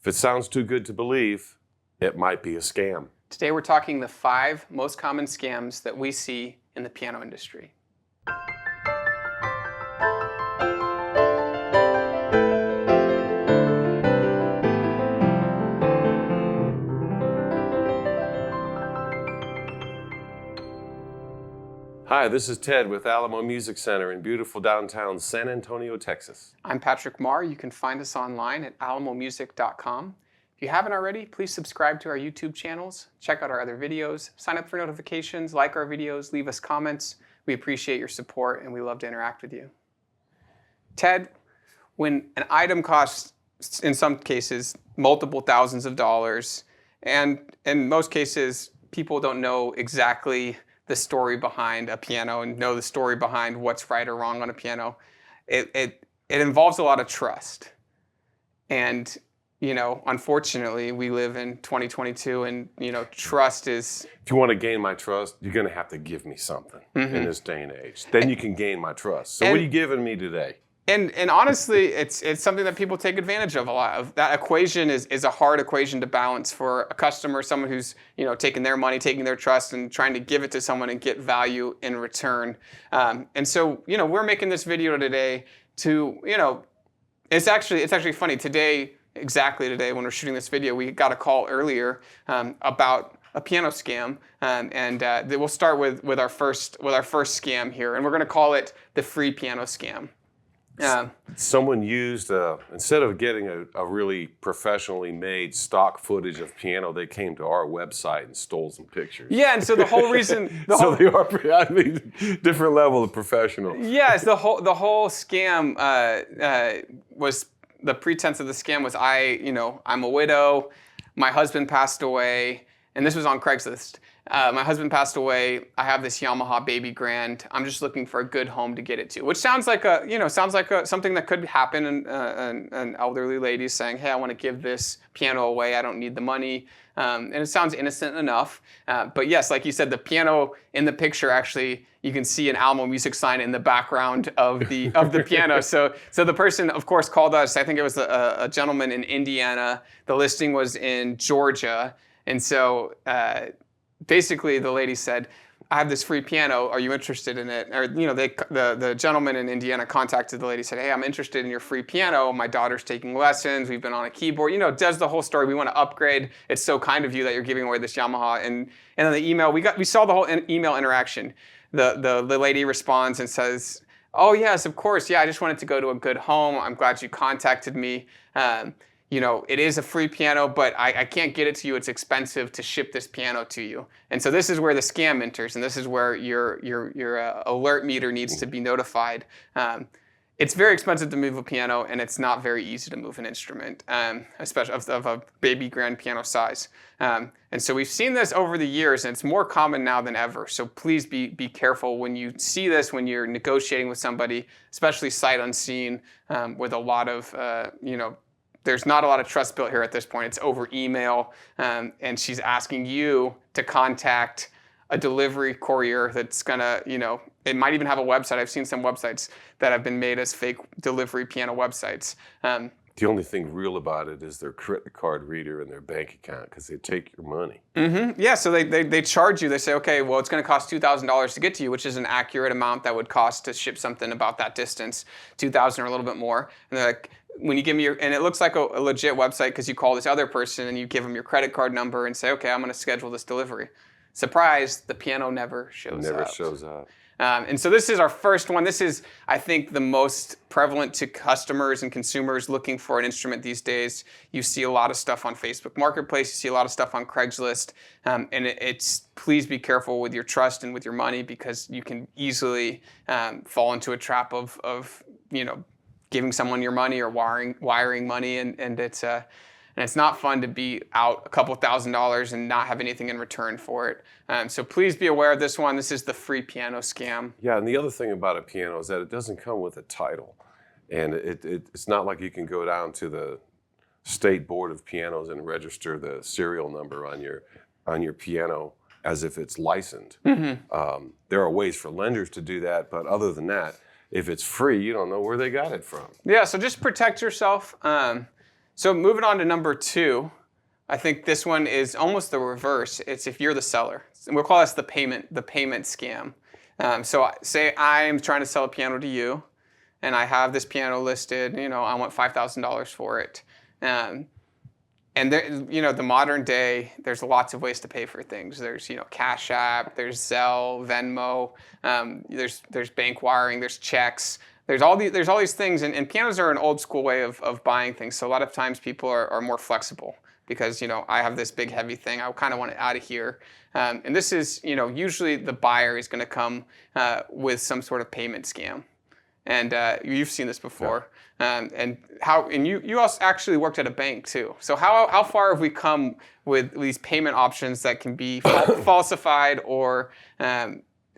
If it sounds too good to believe, it might be a scam. Today we're talking the 5 most common scams that we see in the piano industry. Hi, this is Ted with Alamo Music Center in beautiful downtown San Antonio, Texas. I'm Patrick Marr. You can find us online at alamomusic.com. If you haven't already, please subscribe to our YouTube channels, check out our other videos, sign up for notifications, like our videos, leave us comments. We appreciate your support and we love to interact with you. Ted, when an item costs, in some cases, multiple thousands of dollars, and in most cases, people don't know exactly the story behind a piano and know the story behind what's right or wrong on a piano, it involves a lot of trust. And, you know, unfortunately, we live in 2022 and, you know, trust is... If you want to gain my trust, you're going to have to give me something in this day and age. Then you can gain my trust. So what are you giving me today? And honestly, it's something that people take advantage of a lot. That equation is a hard equation to balance for a customer, someone who's, you know, taking their money, taking their trust, and trying to give it to someone and get value in return. And so, you know, we're making this video today to, you know, it's actually funny. Exactly today, when we're shooting this video, we got a call earlier about a piano scam, and we'll start with our first scam here, and we're going to call it the free piano scam. Someone used, instead of getting a really professionally made stock footage of piano, they came to our website and stole some pictures. Yeah, and so the whole reason... they are, I mean, different level of professional. Yes, the whole scam was, the pretense of the scam was I'm a widow, my husband passed away, and this was on Craigslist. My husband passed away. I have this Yamaha baby grand. I'm just looking for a good home to get it to, which sounds like something that could happen. An elderly lady saying, "Hey, I want to give this piano away. I don't need the money." And it sounds innocent enough. But yes, like you said, the piano in the picture, actually, you can see an Alamo Music sign in the background of the piano. So the person, of course, called us. I think it was a gentleman in Indiana. The listing was in Georgia, and so. Basically, the lady said, "I have this free piano. Are you interested in it?" Or, you know, the gentleman in Indiana contacted the lady, said, "Hey, I'm interested in your free piano. My daughter's taking lessons. We've been on a keyboard." You know, does the whole story. We want to upgrade. It's so kind of you that you're giving away this Yamaha. And in the email, we saw the whole email interaction. The lady responds and says, "Oh yes, of course. Yeah, I just wanted to go to a good home. I'm glad you contacted me. You know, it is a free piano, but I can't get it to you. It's expensive to ship this piano to you." And so this is where the scam enters, and this is where your alert meter needs to be notified. It's very expensive to move a piano, and it's not very easy to move an instrument, especially of a baby grand piano size. And so we've seen this over the years, and it's more common now than ever. So please be careful when you see this, when you're negotiating with somebody, especially sight unseen, with a lot of, there's not a lot of trust built here at this point. It's over email, and she's asking you to contact a delivery courier that's gonna, it might even have a website. I've seen some websites that have been made as fake delivery piano websites. The only thing real about it is their credit card reader and their bank account, because they take your money. Yeah, so they charge you. They say, okay, well, it's going to cost $2,000 to get to you, which is an accurate amount that would cost to ship something about that distance, $2,000 or a little bit more. And they're like, when you give me and it looks like a legit website because you call this other person and you give them your credit card number and say, okay, I'm going to schedule this delivery. Surprise, the piano never shows up. Never shows up. And so this is our first one. This is, I think, the most prevalent to customers and consumers looking for an instrument these days. You see a lot of stuff on Facebook Marketplace. You see a lot of stuff on Craigslist. And please be careful with your trust and with your money, because you can easily fall into a trap of giving someone your money or wiring money, and it's not fun to be out a couple $1,000s and not have anything in return for it. So please be aware of this one. This is the free piano scam. Yeah, and the other thing about a piano is that it doesn't come with a title. And it's not like you can go down to the State Board of Pianos and register the serial number on your piano as if it's licensed. Mm-hmm. There are ways for lenders to do that, but other than that, if it's free, you don't know where they got it from. Yeah, so just protect yourself. So moving on to number 2, I think this one is almost the reverse. It's if you're the seller. And we'll call this the payment scam. So say I'm trying to sell a piano to you, and I have this piano listed. I want $5,000 for it. And there, the modern day, there's lots of ways to pay for things. There's, Cash App, there's Zelle, Venmo, there's bank wiring, there's checks. There's all these things, and pianos are an old school way of buying things. So a lot of times people are more flexible because, I have this big heavy thing. I kind of want it out of here. And this is, usually the buyer is going to come with some sort of payment scam. And you've seen this before. And you also actually worked at a bank too. So how far have we come with these payment options that can be falsified or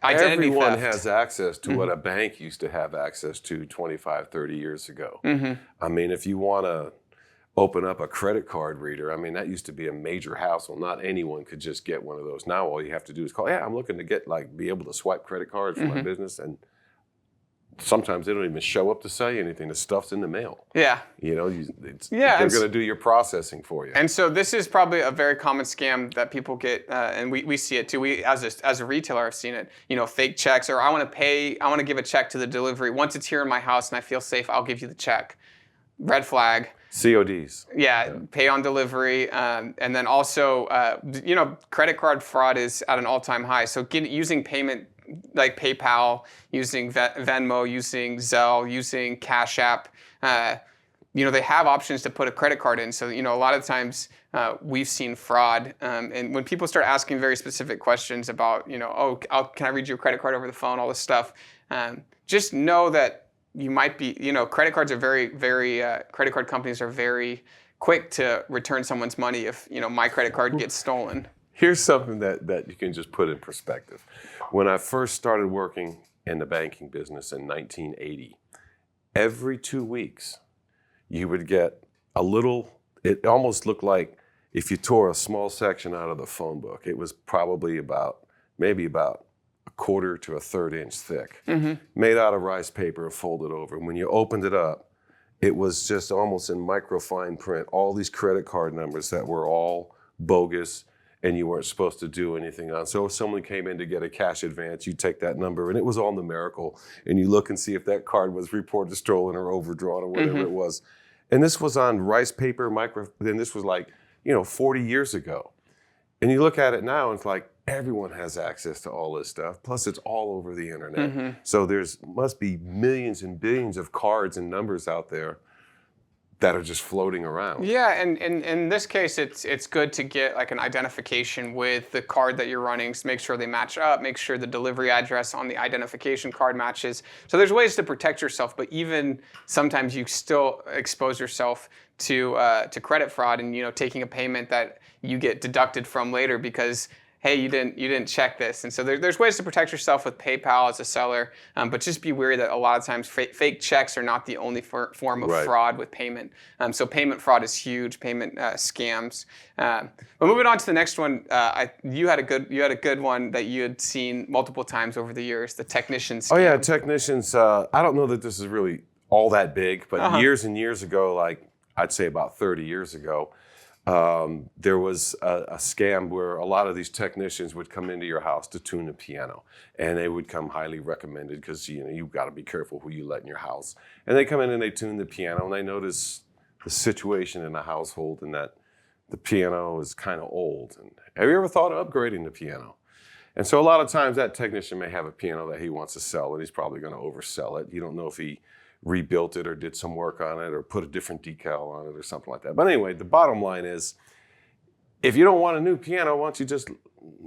identity Everyone theft? has access to what a bank used to have access to 25, 30 years ago. I mean, if you want to open up a credit card reader, I mean, that used to be a major hassle. Not anyone could just get one of those. Now all you have to do is call, I'm looking to be able to swipe credit cards for my business, and sometimes they don't even show up to sell you anything. The stuff's in the mail. Yeah. They're going to do your processing for you. And so this is probably a very common scam that people get, and we see it too. We, as a retailer, have seen it. Fake checks, or I want to give a check to the delivery. Once it's here in my house and I feel safe, I'll give you the check. Red flag. CODs. Yeah, pay on delivery. And then also, credit card fraud is at an all-time high. So using payment like PayPal, using Venmo, using Zelle, using Cash App, they have options to put a credit card in. So, a lot of times we've seen fraud. And when people start asking very specific questions about, can I read your credit card over the phone, all this stuff, just know that you might be, credit cards are credit card companies are very quick to return someone's money if, my credit card gets stolen. Here's something that you can just put in perspective. When I first started working in the banking business in 1980, every 2 weeks, you would get it almost looked like if you tore a small section out of the phone book. It was probably maybe about a quarter to a third inch thick, made out of rice paper and folded over. And when you opened it up, it was just almost in microfine print, all these credit card numbers that were all bogus, and you weren't supposed to do anything on. So if someone came in to get a cash advance, you take that number, and it was all numerical, and you look and see if that card was reported stolen or overdrawn or whatever it was. And this was on rice paper, and this was 40 years ago. And you look at it now, and it's like everyone has access to all this stuff. Plus, it's all over the internet. So must be millions and billions of cards and numbers out there that are just floating around. Yeah, and in this case, it's good to get like an identification with the card that you're running, so make sure they match up, make sure the delivery address on the identification card matches. So there's ways to protect yourself, but even sometimes you still expose yourself to credit fraud and taking a payment that you get deducted from later because, hey, you didn't check this. And so there's ways to protect yourself with PayPal as a seller, but just be wary that a lot of times fake checks are not the only form of fraud with payment. So payment fraud is huge, payment scams. But moving on to the next one, you had a good one that you had seen multiple times over the years, the technician scam. Oh yeah, technicians. I don't know that this is really all that big, but years and years ago, I'd say about 30 years ago, there was a scam where a lot of these technicians would come into your house to tune a piano, and they would come highly recommended because you've got to be careful who you let in your house. And they come in and they tune the piano, and they notice the situation in the household and that the piano is kind of old. And have you ever thought of upgrading the piano? And so a lot of times that technician may have a piano that he wants to sell, and he's probably going to oversell it. You don't know if he rebuilt it or did some work on it or put a different decal on it or something like that. But anyway, the bottom line is, if you don't want a new piano, why don't you just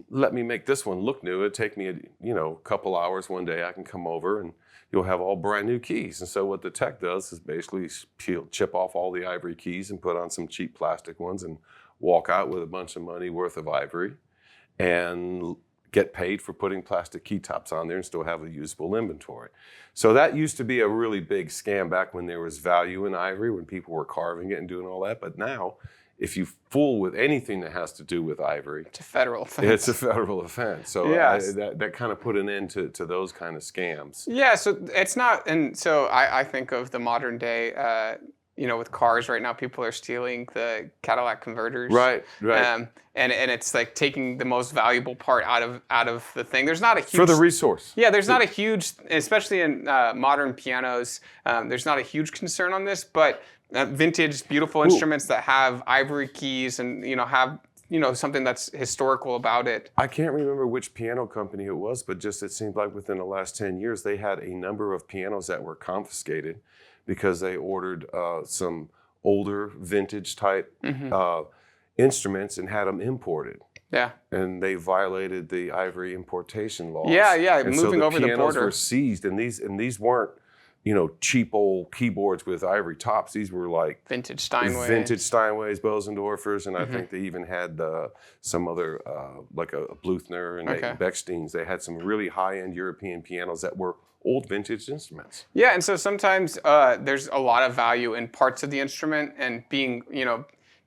let me make this one look new? It'd take me a couple hours one day. I can come over and you'll have all brand new keys. And so what the tech does is basically chip off all the ivory keys and put on some cheap plastic ones and walk out with a bunch of money worth of ivory and get paid for putting plastic key tops on there and still have a usable inventory. So that used to be a really big scam back when there was value in ivory, when people were carving it and doing all that. But now, if you fool with anything that has to do with ivory, it's a federal offense. It's a federal offense. So that kind of put an end to those kind of scams. Yeah, so it's not, and so I think of the modern day with cars right now, people are stealing the Cadillac converters. Right. And it's like taking the most valuable part out of the thing. There's not a huge For the resource. Yeah, there's not a huge, especially in modern pianos. There's not a huge concern on this, but vintage, beautiful instruments that have ivory keys and have something that's historical about it. I can't remember which piano company it was, but just it seemed like within the last 10 years they had a number of pianos that were confiscated because they ordered some older vintage type instruments and had them imported. Yeah. And they violated the ivory importation laws. Yeah, and moving over the border. So the pianos were seized, and these weren't cheap old keyboards with ivory tops. These were like vintage Steinway. Vintage Steinways, Bosendorfers, and I think they even had some other, like a Bluthner and Bechsteins. They had some really high-end European pianos that were old vintage instruments. Yeah, and so sometimes there's a lot of value in parts of the instrument, and being,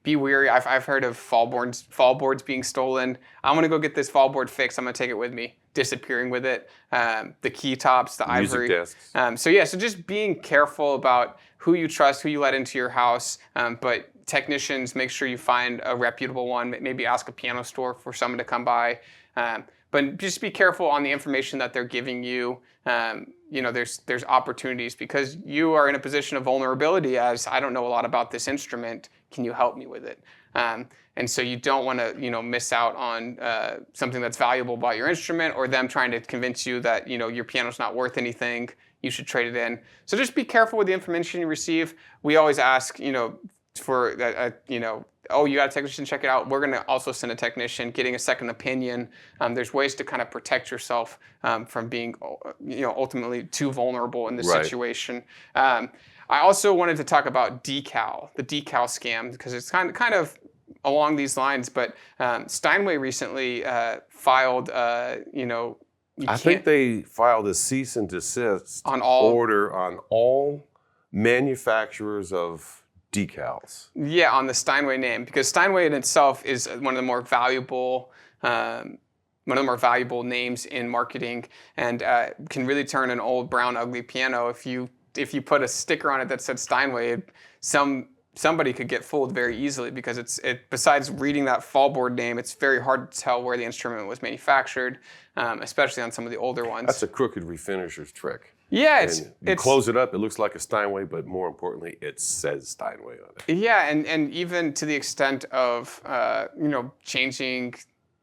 be wary. I've heard of fall boards being stolen. I'm gonna go get this fall board fixed. I'm gonna take it with me. Disappearing with it. The key tops, the ivory. Music desks. So just being careful about who you trust, who you let into your house. But technicians, make sure you find a reputable one. Maybe ask a piano store for someone to come by. But just be careful on the information that they're giving you. There's opportunities because you are in a position of vulnerability as I don't know a lot about this instrument. Can you help me with it? And so you don't want to, miss out on something that's valuable about your instrument, or them trying to convince you that, your piano's not worth anything. You should trade it in. So just be careful with the information you receive. We always ask, for oh, you got a technician, check it out. We're going to also send a technician, getting a second opinion. There's ways to kind of protect yourself from being, ultimately too vulnerable in this situation. I also wanted to talk about DECAL, the DECAL scam, because it's kind of along these lines. But Steinway recently filed, I think they filed a cease and desist order on all manufacturers of decals. Yeah, on the Steinway name, because Steinway in itself is one of the more valuable names in marketing, and can really turn an old brown ugly piano. If you put a sticker on it that said Steinway, somebody could get fooled very easily, because besides reading that fallboard name, it's very hard to tell where the instrument was manufactured, especially on some of the older ones. That's a crooked refinisher's trick. Yeah, it's close it up, it looks like a Steinway, but more importantly, it says Steinway on it. Yeah, and even to the extent of changing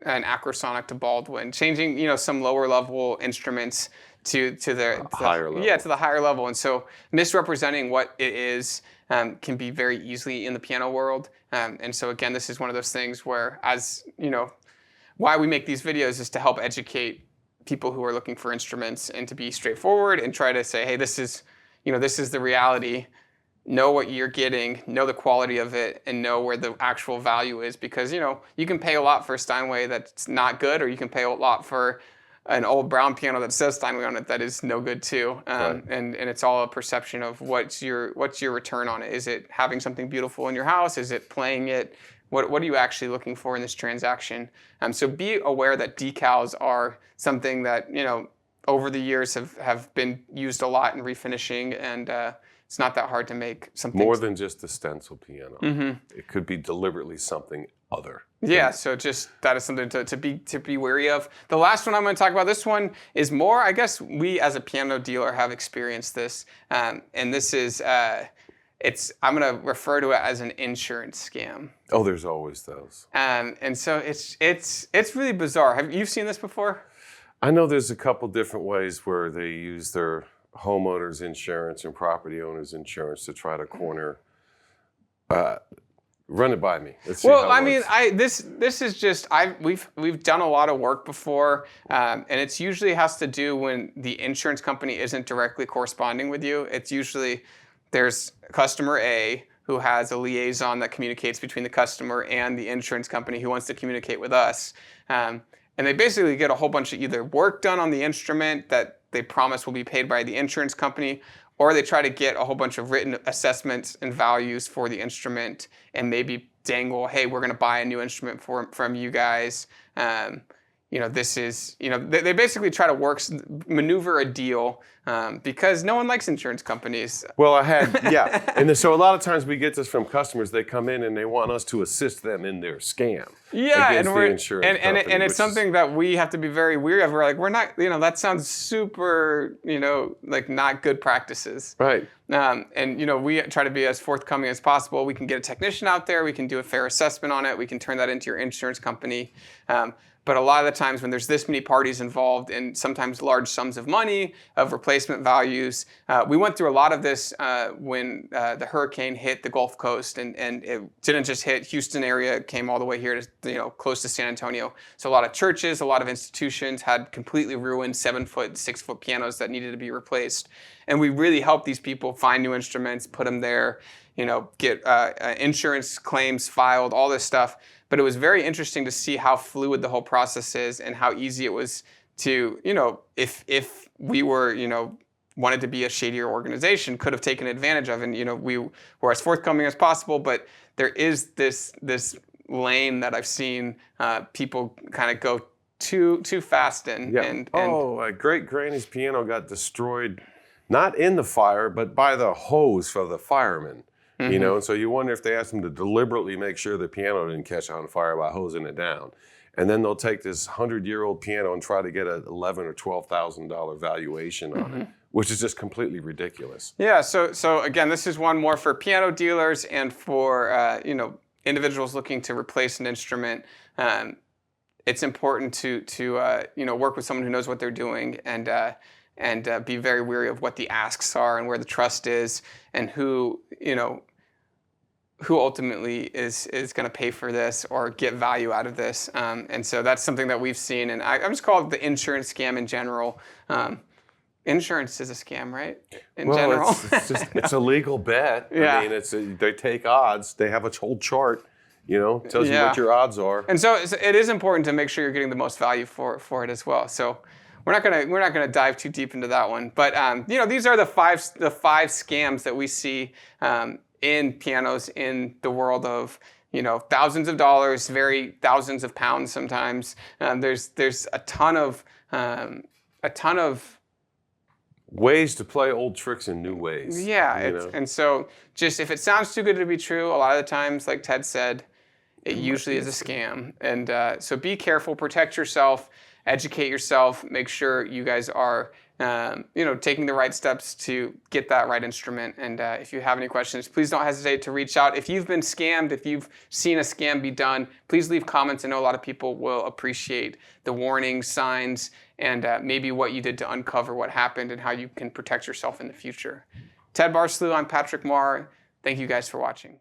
an Acrosonic to Baldwin, changing some lower level instruments to the higher level. Yeah, to the higher level, and so misrepresenting what it is can be very easily in the piano world. And so again, this is one of those things where, why we make these videos is to help educate people who are looking for instruments, and to be straightforward and try to say, hey, this is the reality. Know what you're getting, know the quality of it, and know where the actual value is, because you can pay a lot for a Steinway that's not good, or you can pay a lot for an old brown piano that says Steinway on it that is no good too. And it's all a perception of what's your return on it. Is it having something beautiful in your house? Is it playing it? What are you actually looking for in this transaction? So be aware that decals are something that over the years have been used a lot in refinishing, and it's not that hard to make something more than just a stencil piano. Mm-hmm. It could be deliberately something other. Yeah, so just that is something to be wary of. The last one I'm going to talk about, this one is more, I guess we as a piano dealer have experienced this, and this is I'm going to refer to it as an insurance scam. Oh, there's always those. And so it's really bizarre. Have you seen this before? I know there's a couple different ways where they use their homeowners insurance and property owners insurance to try to corner. Run it by me. Let's see well, how I it mean, this is just we've done a lot of work before, and it's usually has to do when the insurance company isn't directly corresponding with you. It's usually there's customer A who has a liaison that communicates between the customer and the insurance company who wants to communicate with us. And they basically get a whole bunch of either work done on the instrument that they promise will be paid by the insurance company, or they try to get a whole bunch of written assessments and values for the instrument and maybe dangle, hey, we're going to buy a new instrument from you guys. This is, they basically try to maneuver a deal because no one likes insurance companies. Well, and so a lot of times we get this from customers. They come in and they want us to assist them in their scam. Yeah, against and the insurance company, and it's something that we have to be very weary of. We're like, we're not, that sounds super, like not good practices. Right. And we try to be as forthcoming as possible. We can get a technician out there. We can do a fair assessment on it. We can turn that into your insurance company. But a lot of the times when there's this many parties involved and sometimes large sums of money, of replacement values, we went through a lot of this when the hurricane hit the Gulf Coast, and it didn't just hit Houston area, it came all the way here to close to San Antonio. So a lot of churches, a lot of institutions had completely ruined 7-foot, 6-foot pianos that needed to be replaced. And we really helped these people find new instruments, put them there, get insurance claims filed, all this stuff. But it was very interesting to see how fluid the whole process is and how easy it was to, if we were, wanted to be a shadier organization, could have taken advantage of. And, we were as forthcoming as possible. But there is this lane that I've seen people kind of go too fast in. Yeah. And a great granny's piano got destroyed, not in the fire, but by the hose for the firemen. And so you wonder if they asked them to deliberately make sure the piano didn't catch on fire by hosing it down. And then they'll take this 100-year-old piano and try to get an $11,000 or $12,000 valuation on it, which is just completely ridiculous. Yeah. So again, this is one more for piano dealers and for individuals looking to replace an instrument. It's important to work with someone who knows what they're doing and be very wary of what the asks are and where the trust is and who ultimately is going to pay for this or get value out of this. And so that's something that we've seen. And I just call it the insurance scam in general. Insurance is a scam, right? In general. It's a legal bet. Yeah. I mean, they take odds. They have a whole chart, tells you what your odds are. And so it is important to make sure you're getting the most value for it as well. So we're not gonna dive too deep into that one. But these are the five scams that we see in pianos in the world of thousands of dollars, thousands of pounds sometimes. There's a ton of ways to play old tricks in new ways. Yeah, and so just if it sounds too good to be true, a lot of the times, like Ted said, it usually is a scam. And so be careful, protect yourself, educate yourself, make sure you guys are taking the right steps to get that right instrument. And if you have any questions, please don't hesitate to reach out. If you've been scammed, if you've seen a scam be done, please leave comments. I know a lot of people will appreciate the warning signs and maybe what you did to uncover what happened and how you can protect yourself in the future. Ted Barslew, I'm Patrick Marr. Thank you guys for watching.